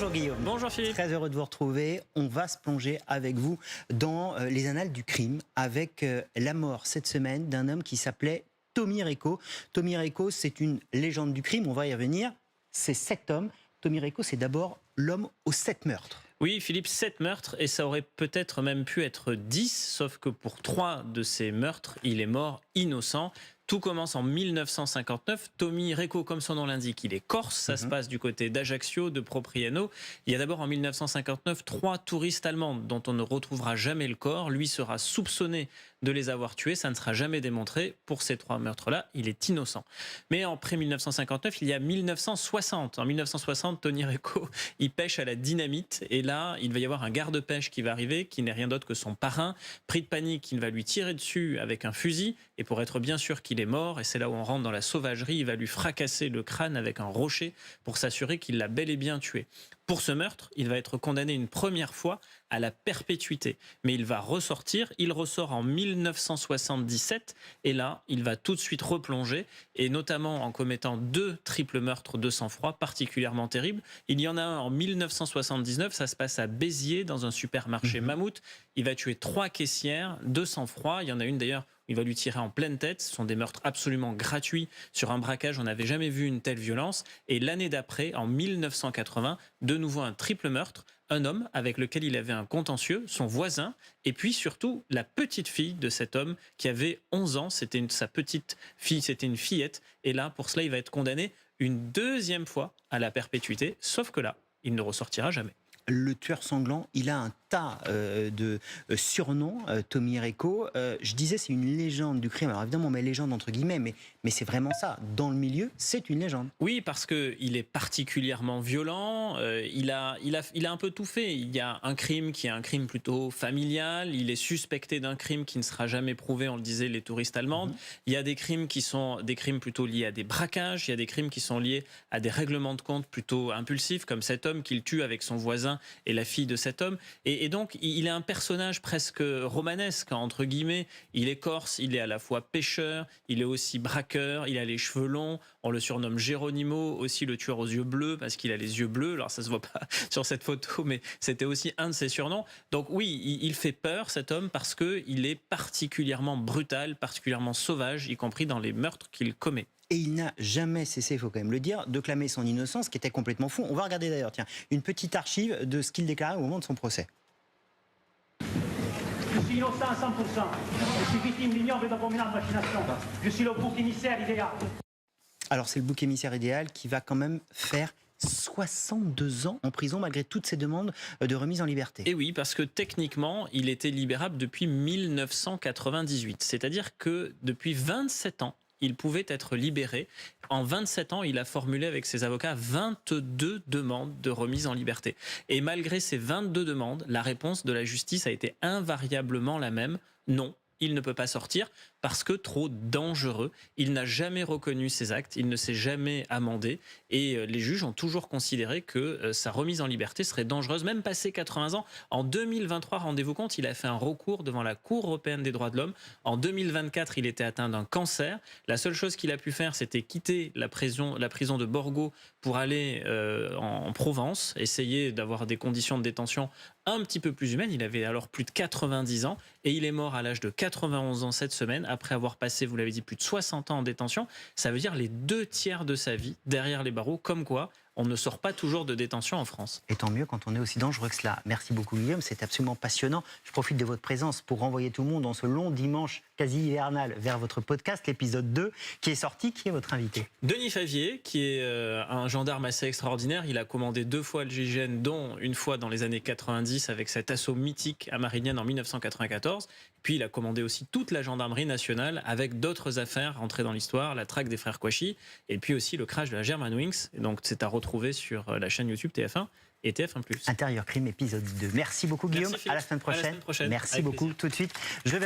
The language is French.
Bonjour Guillaume. Bonjour Philippe. Très heureux de vous retrouver. On va se plonger avec vous dans les annales du crime avec la mort cette semaine d'un homme qui s'appelait Tommy Recco. Tommy Recco, c'est une légende du crime, on va y revenir. C'est 7 hommes. Tommy Recco, c'est d'abord l'homme aux 7 meurtres. Oui, Philippe, 7 meurtres, et ça aurait peut-être même pu être 10, sauf que pour 3 de ces meurtres, il est mort innocent. Tout commence en 1959. Tommy Recco, comme son nom l'indique, il est corse. Ça se passe du côté d'Ajaccio, de Propriano. Il y a d'abord en 1959 3 touristes allemandes dont on ne retrouvera jamais le corps. Lui sera soupçonné de les avoir tués. Ça ne sera jamais démontré. Pour ces 3 meurtres-là, il est innocent. Mais après 1959, il y a 1960. En 1960, Tommy Recco, il pêche à la dynamite. Et là, il va y avoir un garde-pêche qui va arriver, qui n'est rien d'autre que son parrain. Pris de panique, il va lui tirer dessus avec un fusil. Et pour être bien sûr qu'il est mort, et c'est là où on rentre dans la sauvagerie, il va lui fracasser le crâne avec un rocher pour s'assurer qu'il l'a bel et bien tué. Pour ce meurtre, il va être condamné une première fois à la perpétuité. Mais il va ressortir, il ressort en 1977, et là, il va tout de suite replonger, et notamment en commettant 2 triples meurtres de sang-froid particulièrement terribles. Il y en a un en 1979, ça se passe à Béziers, dans un supermarché Mammouth. Il va tuer 3 caissières de sang-froid. Il y en a une d'ailleurs, il va lui tirer en pleine tête. Ce sont des meurtres absolument gratuits. Sur un braquage, on n'avait jamais vu une telle violence. Et l'année d'après, en 1980, de nouveau un triple meurtre. Un homme avec lequel il avait un contentieux, son voisin, et puis surtout la petite fille de cet homme qui avait 11 ans. C'était sa petite fille, c'était une fillette. Et là, pour cela, il va être condamné une deuxième fois à la perpétuité. Sauf que là, il ne ressortira jamais. Le tueur sanglant, il a un tas de surnoms, Tommy Recco. Je disais, c'est une légende du crime. Alors évidemment, on met légende entre guillemets, mais c'est vraiment ça. Dans le milieu, c'est une légende. Oui, parce qu'il est particulièrement violent. Il a un peu tout fait. Il y a un crime qui est un crime plutôt familial. Il est suspecté d'un crime qui ne sera jamais prouvé, on le disait, les touristes allemandes. Il y a des crimes qui sont des crimes plutôt liés à des braquages. Il y a des crimes qui sont liés à des règlements de compte plutôt impulsifs, comme cet homme qu'il tue avec son voisin et la fille de cet homme. Et donc, il est un personnage presque romanesque, entre guillemets. Il est corse, il est à la fois pêcheur, il est aussi braqueur, il a les cheveux longs. On le surnomme Geronimo, aussi le tueur aux yeux bleus, parce qu'il a les yeux bleus. Alors, ça se voit pas sur cette photo, mais c'était aussi un de ses surnoms. Donc oui, il fait peur, cet homme, parce qu'il est particulièrement brutal, particulièrement sauvage, y compris dans les meurtres qu'il commet. Et il n'a jamais cessé, il faut quand même le dire, de clamer son innocence, qui était complètement fou. On va regarder d'ailleurs, tiens, une petite archive de ce qu'il déclarait au moment de son procès. Je suis innocent à 100%. Je suis victime d'ignoble et d'abominable machination. Je suis le bouc émissaire idéal. Alors c'est le bouc émissaire idéal qui va quand même faire 62 ans en prison malgré toutes ces demandes de remise en liberté. Et oui, parce que techniquement, il était libérable depuis 1998. C'est-à-dire que depuis 27 ans, il pouvait être libéré. En 27 ans, il a formulé avec ses avocats 22 demandes de remise en liberté. Et malgré ces 22 demandes, la réponse de la justice a été invariablement la même. Non, il ne peut pas sortir parce que trop dangereux. Il n'a jamais reconnu ses actes, il ne s'est jamais amendé. Et les juges ont toujours considéré que sa remise en liberté serait dangereuse, même passé 80 ans. En 2023, rendez-vous compte, il a fait un recours devant la Cour européenne des droits de l'homme. En 2024, il était atteint d'un cancer. La seule chose qu'il a pu faire, c'était quitter la prison de Borgo pour aller en Provence, essayer d'avoir des conditions de détention un petit peu plus humaines. Il avait alors plus de 90 ans et il est mort à l'âge de 91 ans cette semaine, après avoir passé, vous l'avez dit, plus de 60 ans en détention. Ça veut dire les 2 tiers de sa vie derrière les barreaux, comme quoi on ne sort pas toujours de détention en France. Et tant mieux quand on est aussi dangereux que cela. Merci beaucoup Guillaume, c'est absolument passionnant. Je profite de votre présence pour renvoyer tout le monde dans ce long dimanche quasi hivernal vers votre podcast, l'épisode 2, qui est sorti. Qui est votre invité? Denis Favier, qui est un gendarme assez extraordinaire. Il a commandé 2 fois le GIGN, dont une fois dans les années 90 avec cet assaut mythique à Marignane en 1994. Puis il a commandé aussi toute la gendarmerie nationale avec d'autres affaires rentrées dans l'histoire, la traque des frères Kouachi, et puis aussi le crash de la Germanwings. Et donc c'est à retrouver sur la chaîne YouTube TF1 et TF1+. Intérieur Crime, épisode 2. Merci beaucoup Guillaume. Merci, à la semaine prochaine. À la semaine prochaine. Merci avec beaucoup. plaisir. Tout de suite, je vais